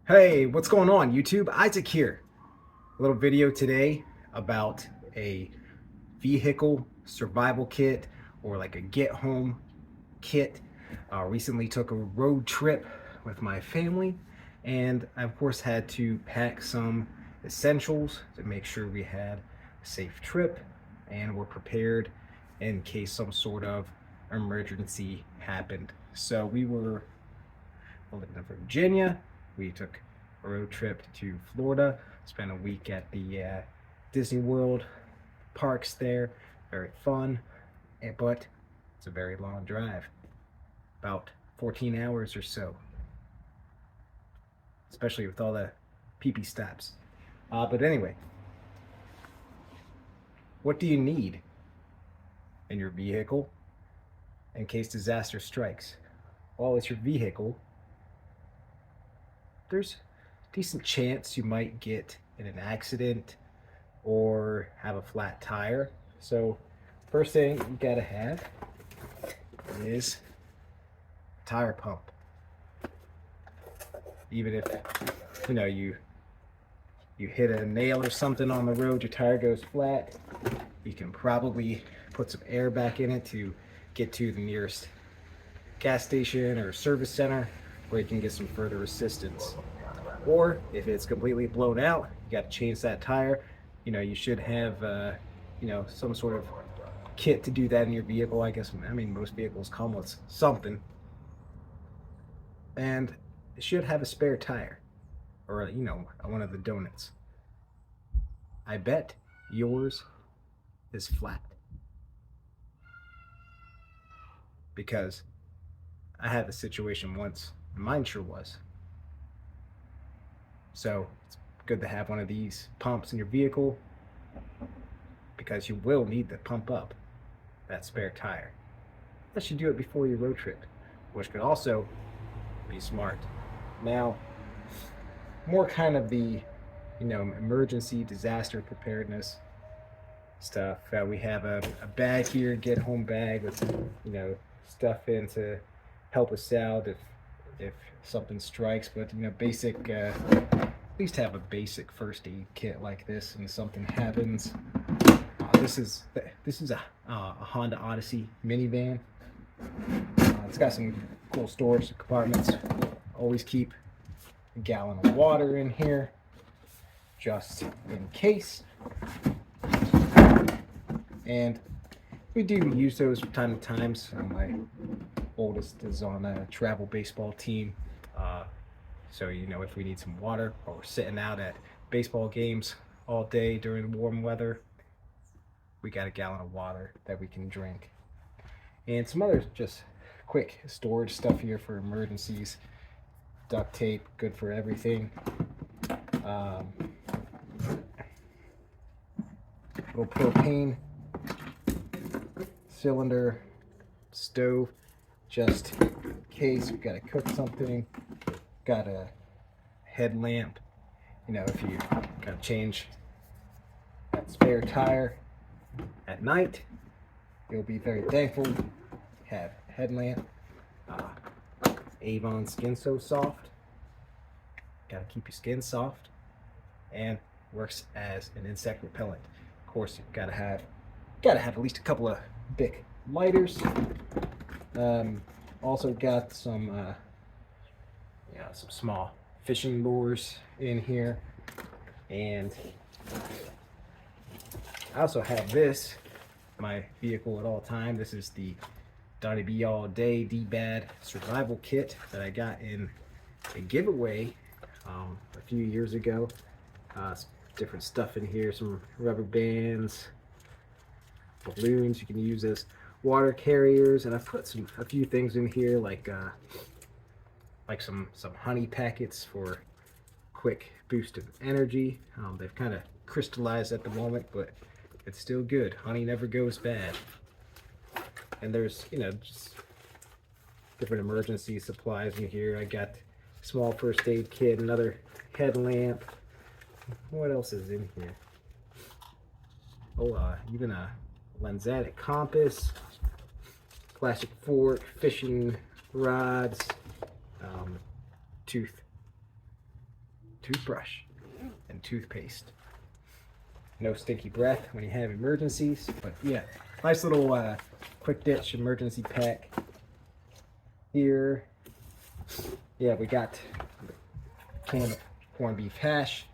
Hey, what's going on YouTube? Isaac here. A little video today about a vehicle survival kit or like a get home kit. Recently took a road trip with my family and I of course had to pack some essentials to make sure we had a safe trip and were prepared in case some sort of emergency happened. So we were living in Virginia. We took a road trip to Florida, spent a week at the Disney World parks there. Very fun, but it's a very long drive, about 14 hours or so, especially with all the pee-pee stops. But anyway, what do you need in your vehicle in case disaster strikes? Well, it's your vehicle. There's a decent chance you might get in an accident or have a flat tire. So first thing you gotta have is a tire pump. Even if you hit a nail or something on the road, your tire goes flat, you can probably put some air back in it to get to the nearest gas station or service center where you can get some further assistance. Or if it's completely blown out, you got to change that tire. You should have some sort of kit to do that in your vehicle. I mean most vehicles come with something, and it should have a spare tire or one of the donuts. I bet yours is flat because I had the situation once. Mine sure was. So it's good to have one of these pumps in your vehicle because you will need to pump up that spare tire. Unless you do it before your road trip, which could also be smart. Now, more kind of the emergency disaster preparedness stuff. We have a bag here, get home bag with stuff in to help us out if something strikes. But basic at least have a basic first aid kit like this, and something happens. This is a Honda Odyssey minivan. It's got some cool storage compartments. Always keep a gallon of water in here, just in case. And we do use those from time to time. So my oldest is on a travel baseball team. So if we need some water or we're sitting out at baseball games all day during warm weather, we got a gallon of water that we can drink. And some other just quick storage stuff here for emergencies. Duct tape, good for everything. Little propane cylinder, stove, just in case you gotta cook something. Got a headlamp, if you gotta change that spare tire at night, you'll be very thankful you have a headlamp. Avon Skin So Soft, gotta keep your skin soft, and works as an insect repellent. Of course, you've gotta have at least a couple of big lighters. Also got some small fishing lures in here, and I also have this in my vehicle at all time. This is the Donnie Be All Day D-Bad Survival Kit that I got in a giveaway a few years ago. Different stuff in here, some rubber bands, balloons you can use as water carriers, and I've put a few things in here like some honey packets for quick boost of energy. They've kind of crystallized at the moment, but it's still good. Honey never goes bad. And there's just different emergency supplies in here. I got a small first aid kit, another headlamp. What else is in here? Oh, even a lensatic compass, plastic fork, fishing rods, toothbrush and toothpaste. No stinky breath when you have emergencies. But yeah, nice little quick ditch emergency pack here. Yeah, we got a can of corned beef hash,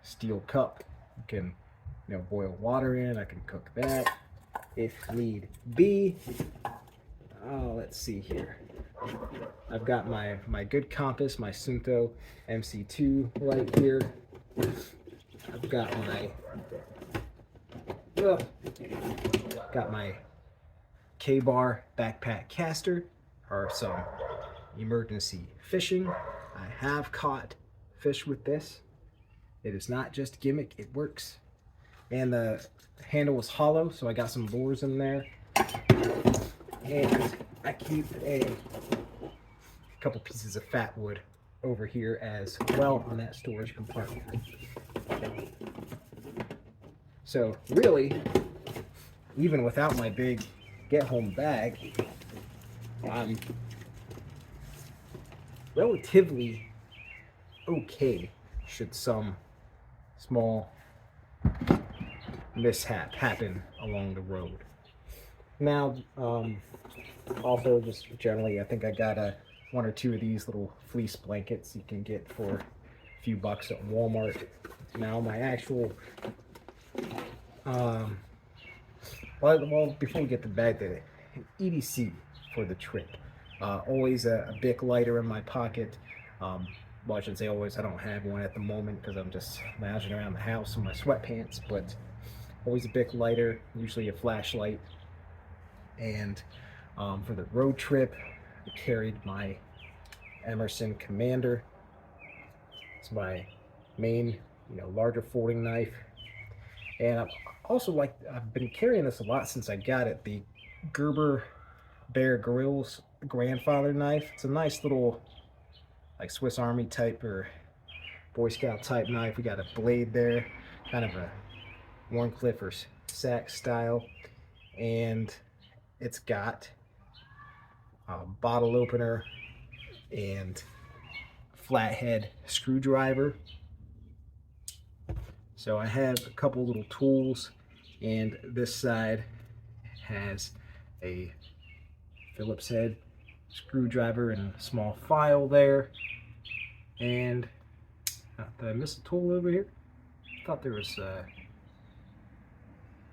steel cup. You can, boil water in. I can cook that if need be. Oh, let's see here. I've got my good compass, my Sunto MC2 right here. I've got my K-bar backpack caster or some emergency fishing. I have caught fish with this. It is not just a gimmick, it works. And the handle was hollow, so I got some lures in there. And I keep a couple pieces of fat wood over here as well on that storage compartment. So really, even without my big get-home bag, I'm relatively okay should some small mishap happen along the road. Now, also just generally, I think I got one or two of these little fleece blankets you can get for a few bucks at Walmart. Now my actual, well, before we get the bag, the EDC for the trip. Always a Bic lighter in my pocket. Well, I should say always, I don't have one at the moment because I'm just lounging around the house in my sweatpants, but always a Bic lighter, usually a flashlight. And for the road trip, I carried my Emerson Commander. It's my main, larger folding knife. And I've been carrying this a lot since I got it, the Gerber Bear Grylls grandfather knife. It's a nice little, like, Swiss Army type or Boy Scout type knife. We got a blade there, kind of a Warncliffe or Sax style. And it's got a bottle opener and flathead screwdriver. So I have a couple little tools, and this side has a Phillips head screwdriver and a small file there. And did I miss a tool over here? I thought there was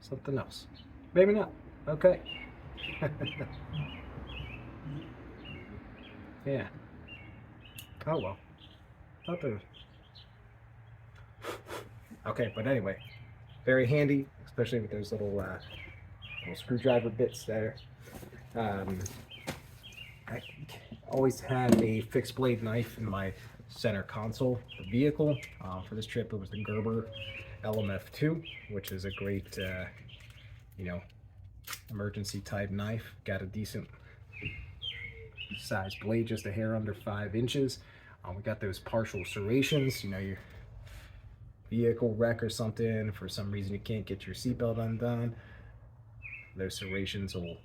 something else. Maybe not. Okay. Yeah. Oh well. Thought there was... Okay, but anyway, very handy, especially with those little screwdriver bits there. I always had a fixed blade knife in my center console the vehicle. For this trip, it was the Gerber LMF2, which is a great, emergency type knife. Got a decent size blade, just a hair under 5 inches. We got those partial serrations, your vehicle wreck or something, for some reason you can't get your seatbelt undone, those serrations will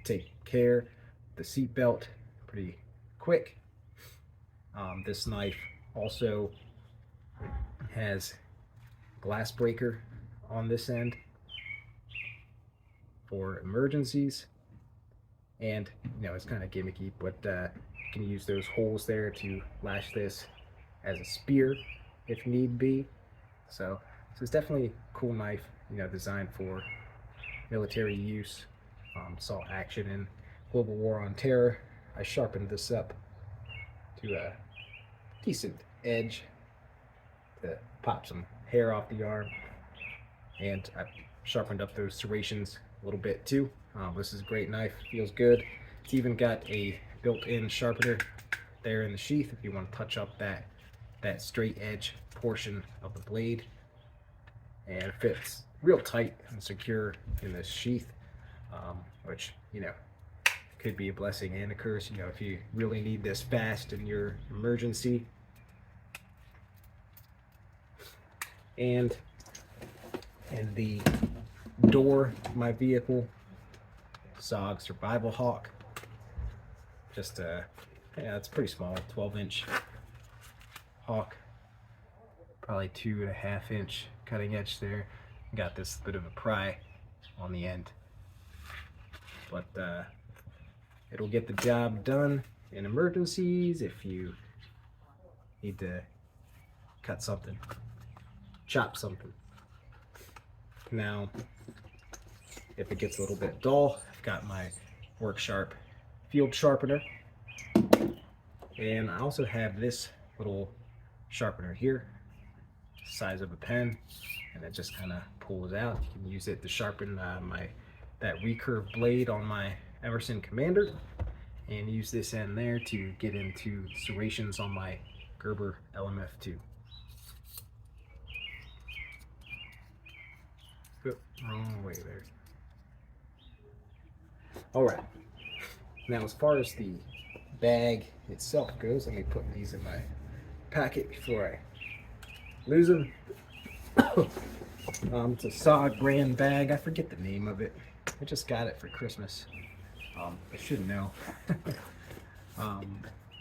take care of the seatbelt pretty quick. This knife also has glass breaker on this end for emergencies, and it's kind of gimmicky, but you can use those holes there to lash this as a spear if need be. So it's definitely a cool knife, designed for military use. Saw action in Global War on Terror. I sharpened this up to a decent edge to pop some hair off the arm, and I sharpened up those serrations a little bit too. This is a great knife, feels good. It's even got a built-in sharpener there in the sheath if you want to touch up that straight edge portion of the blade, and it fits real tight and secure in this sheath, which could be a blessing and a curse, if you really need this fast in your emergency. And in the door of my vehicle, SOG Survival Hawk, just it's pretty small, 12-inch hawk probably 2.5-inch cutting edge there. Got this bit of a pry on the end, but it'll get the job done in emergencies if you need to cut something, chop something. Now, if it gets a little bit dull, I've got my Work Sharp field sharpener, and I also have this little sharpener here, size of a pen, and it just kind of pulls out. You can use it to sharpen that recurve blade on my Emerson Commander, and use this end there to get into serrations on my Gerber LMF2. Oop, wrong way there. All right. Now, as far as the bag itself goes, let me put these in my packet before I lose them. It's a SOG brand bag. I forget the name of it. I just got it for Christmas. I should know.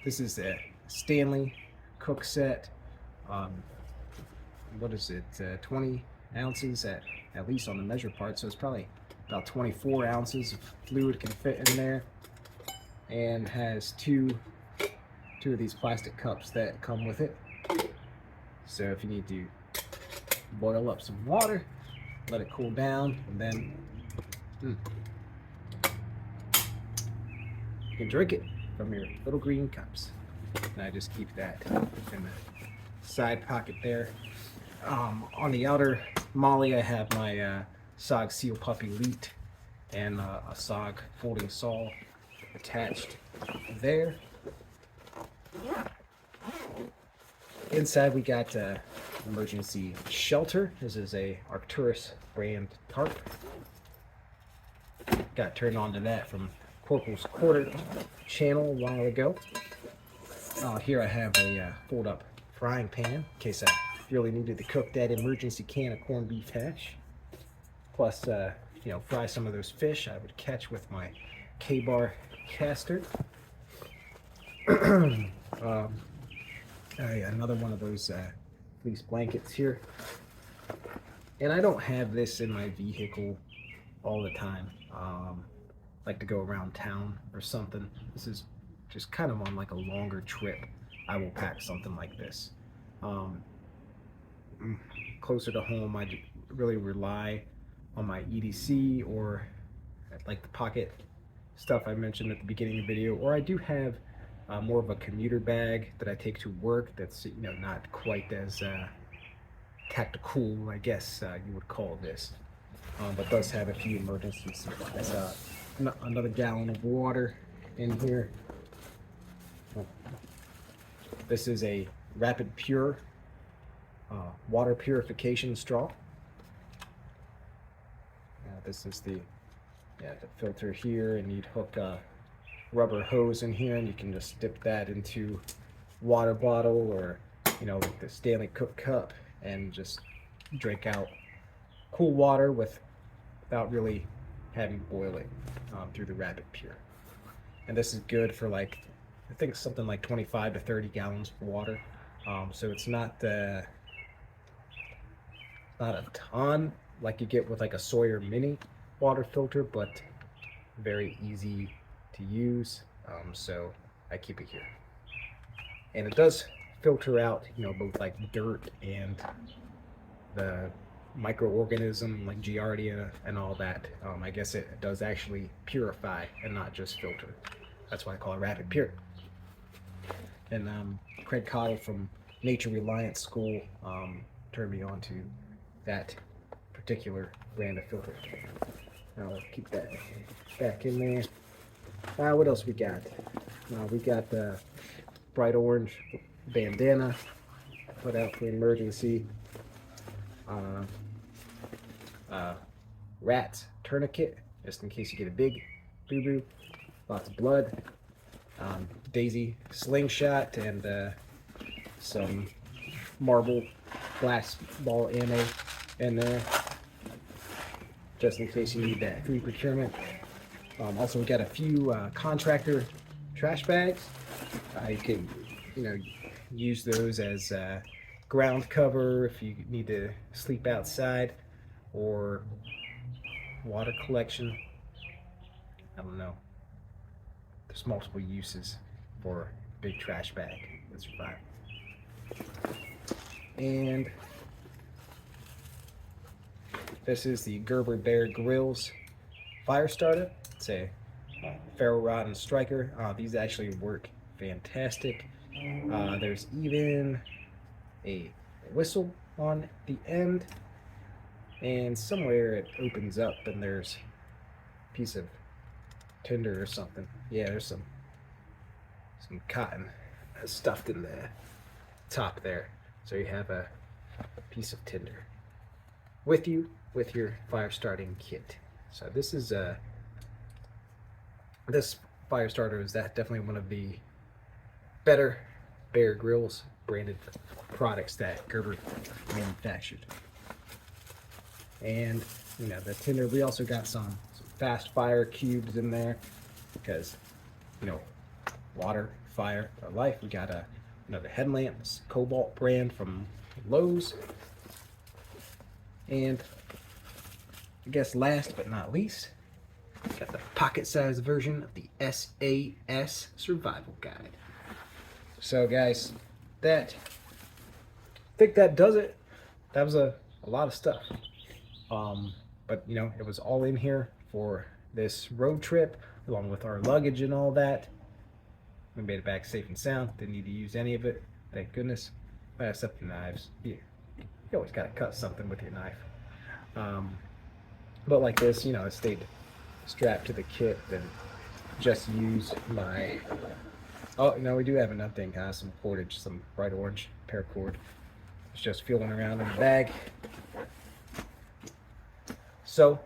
This is a Stanley cook set. What is it? 20 ounces at least on the measure part. So it's probably about 24 ounces of fluid can fit in there, and has two of these plastic cups that come with it. So if you need to boil up some water, let it cool down, and then you can drink it from your little green cups. And I just keep that in the side pocket there. On the outer molly, I have my SOG Seal Pup Elite and a SOG folding saw attached there. Inside we got emergency shelter. This is a Arcturus brand tarp. Got turned on to that from Corporal's Quarter channel a while ago. Here I have a fold up frying pan in case I really needed to cook that emergency can of corned beef hash. Plus, fry some of those fish I would catch with my K-bar caster. Another one of those fleece blankets here. And I don't have this in my vehicle all the time. Like to go around town or something. This is just kind of on like a longer trip. I will pack something like this. Closer to home, I really rely on my EDC or like the pocket stuff I mentioned at the beginning of the video, or I do have more of a commuter bag that I take to work that's not quite as tactical, I guess you would call this, but does have a few emergency supplies. Another gallon of water in here. This is a Rapid Pure water purification straw. This is the filter here, and you'd hook a rubber hose in here, and you can just dip that into water bottle or like the Stanley Cook cup, and just drink out cool water without really having to boil it through the Rapid Pure. And this is good for I think it's something like 25 to 30 gallons of water. So it's not a ton like you get with like a Sawyer Mini water filter, but very easy to use. So I keep it here, and it does filter out both like dirt and the microorganism like Giardia and all that. I guess it does actually purify and not just filter. That's why I call it Rapid Pure. And Craig Cottle from Nature Reliance School turned me on to that particular brand of filter. Now let's keep that back in there. What else we got? We got the bright orange bandana put out for emergency. Rat tourniquet, just in case you get a big boo-boo, lots of blood. Daisy slingshot, and some marble glass ball ammo in there, just in case you need that food procurement. Also, we got a few contractor trash bags. You can use those as ground cover if you need to sleep outside, or water collection. I don't know. There's multiple uses for a big trash bag that survive. And this is the Gerber Bear Grylls fire starter. It's a ferro rod and striker. These actually work fantastic. There's even a whistle on the end, and somewhere it opens up and there's a piece of tinder or something. Yeah, there's some cotton stuffed in the top there, so you have a piece of tinder with you with your fire starting kit. So this is this fire starter is definitely one of the better Bear Grylls branded products that Gerber manufactured. And you know, the tinder, we also got some fast fire cubes in there because, you know, water, fire, our life. We got another headlamp, this Cobalt brand from Lowe's. And I guess last but not least, got the pocket-sized version of the SAS Survival Guide. So guys, I think that does it. That was a lot of stuff. But you know, it was all in here for this road trip, along with our luggage and all that. We made it back safe and sound. Didn't need to use any of it, thank goodness. Except the knives. You always gotta cut something with your knife. But like this, you know, it stayed strapped to the kit. Then just use my. Oh no, we do have another thing, guys. Some cordage, some bright orange paracord. It's just feeling around in the bag. So,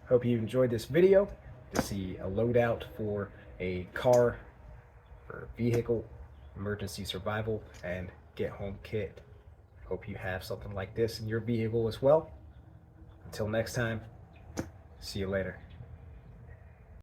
hope you enjoyed this video to see a loadout for a car or vehicle emergency survival and get home kit. Hope you have something like this in your vehicle as well. Until next time, see you later.